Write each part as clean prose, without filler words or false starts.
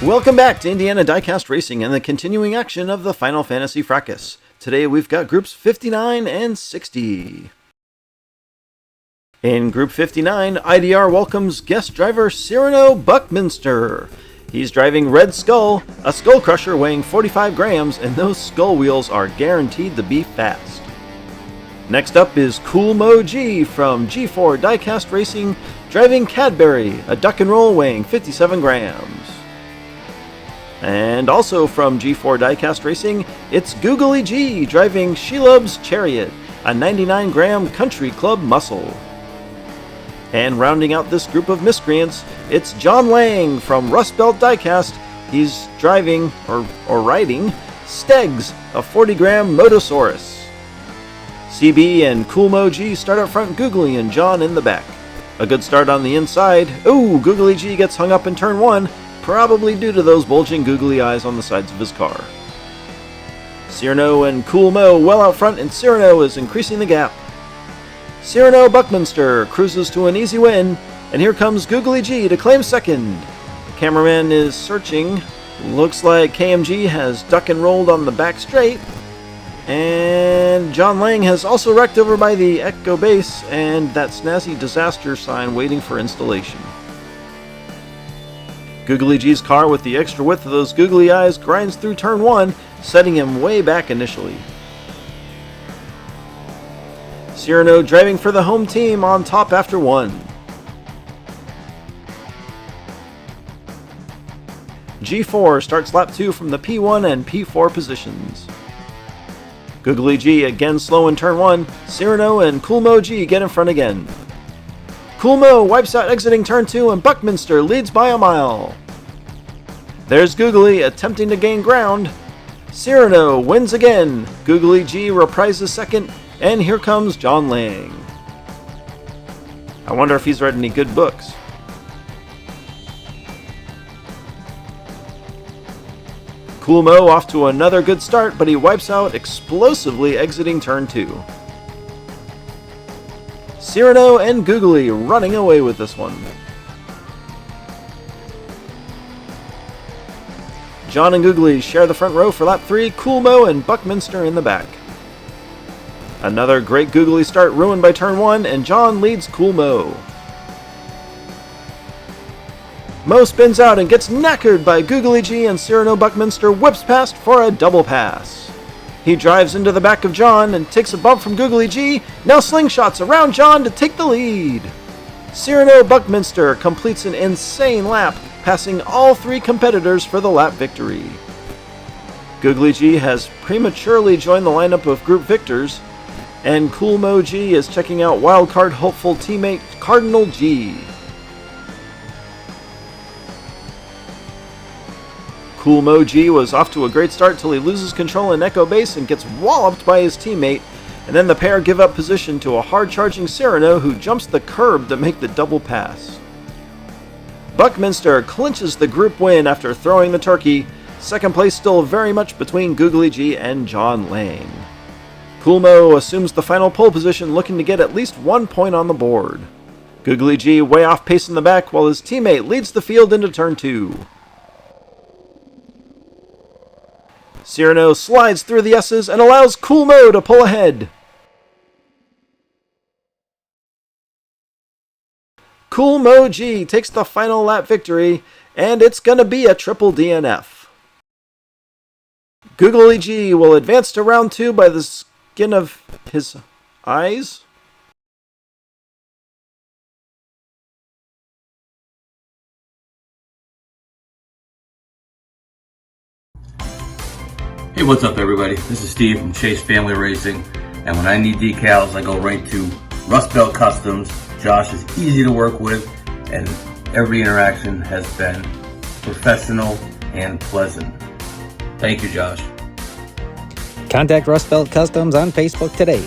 Welcome back to Indiana Diecast Racing and the continuing action of the Final Fantasy Fracas. Today we've got groups 59 and 60. In Group 59, IDR welcomes guest driver Cyrano Buckminster. He's driving Red Skull, a skull crusher weighing 45 grams, and those skull wheels are guaranteed to be fast. Next up is Cool Mo G from G4 Diecast Racing, driving Cadbury, a duck and roll weighing 57 grams. And also from G4 Diecast Racing, it's Googly G driving Shelob's Chariot, a 99-gram country club muscle. And rounding out this group of miscreants, it's John Lang from Rust Belt Diecast. He's driving, or riding, Stegs, a 40-gram Motosaurus. CB and Cool Mo G start up front, Googly and John in the back. A good start on the inside. Ooh, Googly G gets hung up in turn 1, probably due to those bulging googly eyes on the sides of his car. Cyrano and Cool Mo well out front, and Cyrano is increasing the gap. Cyrano Buckminster cruises to an easy win, and here comes Googly G to claim second. The cameraman is searching. Looks like KMG has duck and rolled on the back straight. And John Lang has also wrecked over by the Echo base and that snazzy disaster sign waiting for installation. Googly G's car with the extra width of those googly eyes grinds through turn 1, setting him way back initially. Cyrano driving for the home team on top after 1. G4 starts lap 2 from the P1 and P4 positions. Googly G again slow in turn 1, Cyrano and Cool Mo G get in front again. Cool Mo wipes out exiting turn 2 and Buckminster leads by a mile. There's Googly attempting to gain ground. Cyrano wins again. Googly G reprises second, and here comes John Lang. I wonder if he's read any good books. Cool Mo off to another good start, but he wipes out explosively exiting turn 2. Cyrano and Googly running away with this one. John and Googly share the front row for lap 3, Cool Mo and Buckminster in the back. Another great Googly start ruined by turn 1, and John leads Cool Mo. Mo spins out and gets knackered by Googly G, and Cyrano Buckminster whips past for a double pass. He drives into the back of John and takes a bump from Googly G, now slingshots around John to take the lead. Cyrano Buckminster completes an insane lap, passing all 3 competitors for the lap victory. Googly G has prematurely joined the lineup of group victors, and Cool Mo G is checking out wildcard hopeful teammate Cardinal G. Cool Mo G was off to a great start till he loses control in Echo Base and gets walloped by his teammate, and then the pair give up position to a hard-charging Cyrano who jumps the curb to make the double pass. Buckminster clinches the group win after throwing the turkey. Second place still very much between Googly G and John Lang. Cool Mo assumes the final pole position, looking to get at least 1 point on the board. Googly G way off pace in the back while his teammate leads the field into turn 2. Cyrano slides through the S's and allows Cool Mo to pull ahead. Cool Mo G takes the final lap victory, and it's gonna be a triple DNF. Googly G will advance to round 2 by the skin of his eyes. Hey, what's up everybody? This is Steve from Chase Family Racing, and when I need decals I go right to Rust Belt Customs. Josh is easy to work with, and every interaction has been professional and pleasant. Thank you, Josh. Contact Rust Belt Customs on Facebook today.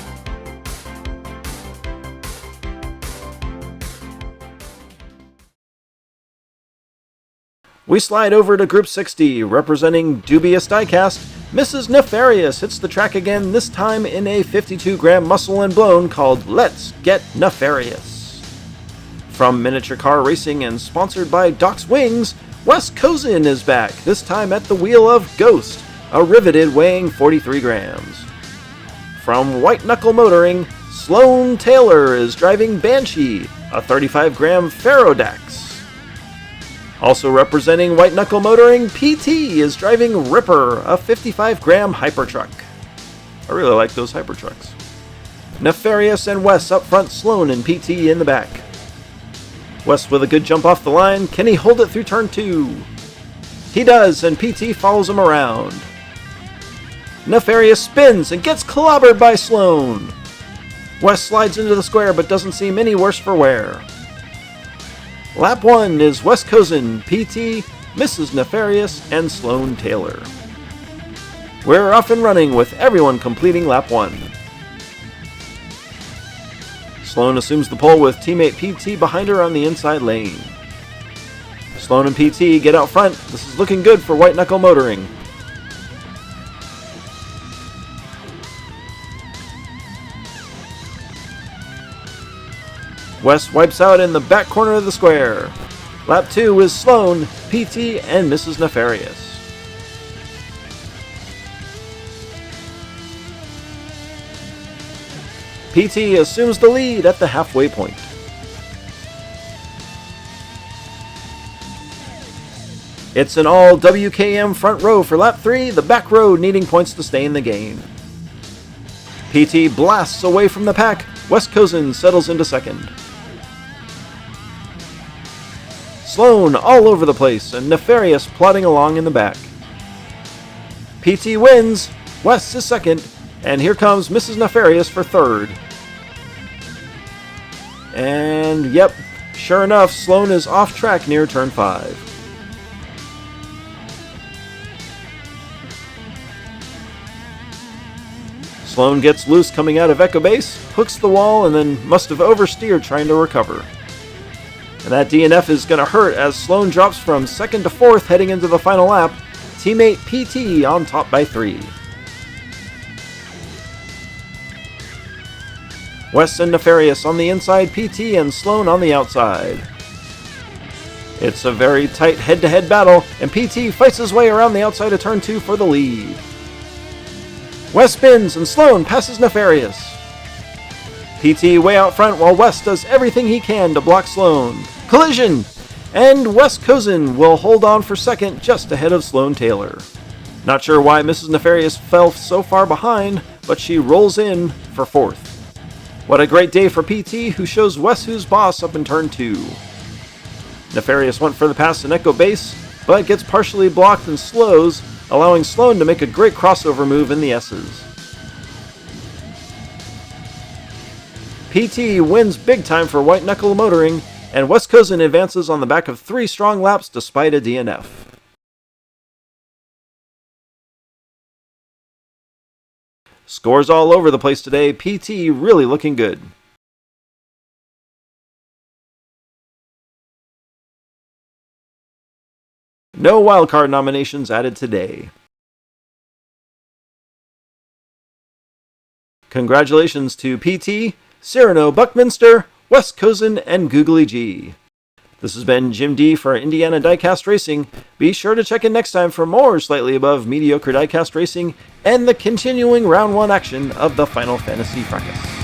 We slide over to Group 60, representing Dubious Diecast. Mrs. Nefarious hits the track again, this time in a 52-gram muscle and blown called Let's Get Nefarious. From Miniature Car Racing and sponsored by Doc's Wings, Wes Cozen is back, this time at the wheel of Ghost, a riveted weighing 43 grams. From White Knuckle Motoring, Sloan Taylor is driving Banshee, a 35-gram Ferrodax. Also representing White Knuckle Motoring, PT is driving Ripper, a 55-gram Hypertruck. I really like those Hypertrucks. Nefarious and Wes up front, Sloan and PT in the back. Wes with a good jump off the line. Can he hold it through turn 2? He does, and PT follows him around. Nefarious spins and gets clobbered by Sloan. Wes slides into the square but doesn't seem any worse for wear. Lap 1 is Wes Cozen, PT, Mrs. Nefarious, and Sloan Taylor. We're off and running with everyone completing lap 1. Sloan assumes the pole with teammate PT behind her on the inside lane. Sloan and PT get out front. This is looking good for White Knuckle Motoring. Wes wipes out in the back corner of the square. Lap 2 is Sloan, PT, and Mrs. Nefarious. PT assumes the lead at the halfway point. It's an all WKM front row for lap 3, the back row needing points to stay in the game. PT blasts away from the pack. Wes Cozen settles into second. Sloan all over the place, and Nefarious plodding along in the back. PT wins, Wes is second, and here comes Mrs. Nefarious for third. And yep, sure enough, Sloan is off track near turn 5. Sloan gets loose coming out of Echo Base, hooks the wall, and then must have oversteered trying to recover. And that DNF is going to hurt as Sloan drops from 2nd to 4th heading into the final lap. Teammate PT on top by 3. Wes and Nefarious on the inside, PT and Sloan on the outside. It's a very tight head-to-head battle, and PT fights his way around the outside of turn 2 for the lead. Wes spins and Sloan passes Nefarious. PT way out front while Wes does everything he can to block Sloan. Collision! And Wes Cozen will hold on for second just ahead of Sloan Taylor. Not sure why Mrs. Nefarious fell so far behind, but she rolls in for 4th. What a great day for PT, who shows Wes who's boss up in turn 2. Nefarious went for the pass in Echo Base, but gets partially blocked and slows, allowing Sloan to make a great crossover move in the S's. PT wins big time for White Knuckle Motoring, and Wes Cozen advances on the back of 3 strong laps despite a DNF. Scores all over the place today, PT really looking good. No wildcard nominations added today. Congratulations to PT, Cyrano Buckminster, Wes Cozen, and Googly G. This has been Jim D for Indiana Diecast Racing. Be sure to check in next time for more slightly above mediocre diecast racing and the continuing round 1 action of the Final Fantasy Fracas.